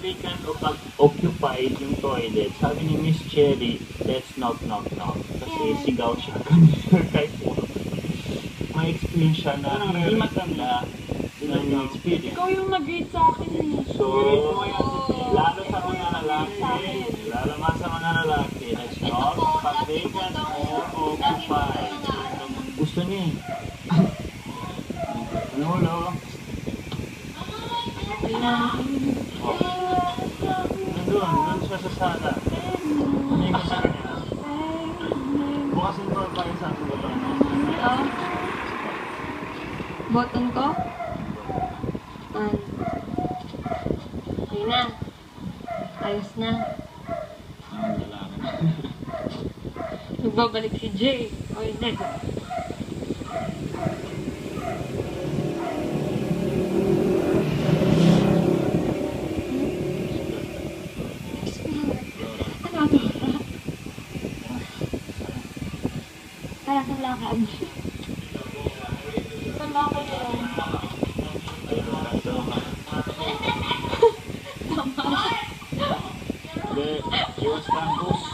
vacant o pag occupied yung toilet, sabi ni Miss Cherry, let's knock. Kasi sigaw siya kanina kay Paul. May experience siya na hindi maganda ng experience. Ikaw yung nag-grade sa akin eh. So, lalo sa mga lalaki, let's knock, pag vacant or occupied. Gusto niya eh. Hello? Nandun siya sa sala. Hindi ko sa kanya. Bukasin ko pa yung sa button. Ito? Button ko? Okay na. Ayos na. Nagbabalik si Jay. O hindi. Para sa lakad. Sa lakad yun. Hindi, iwas lang, push.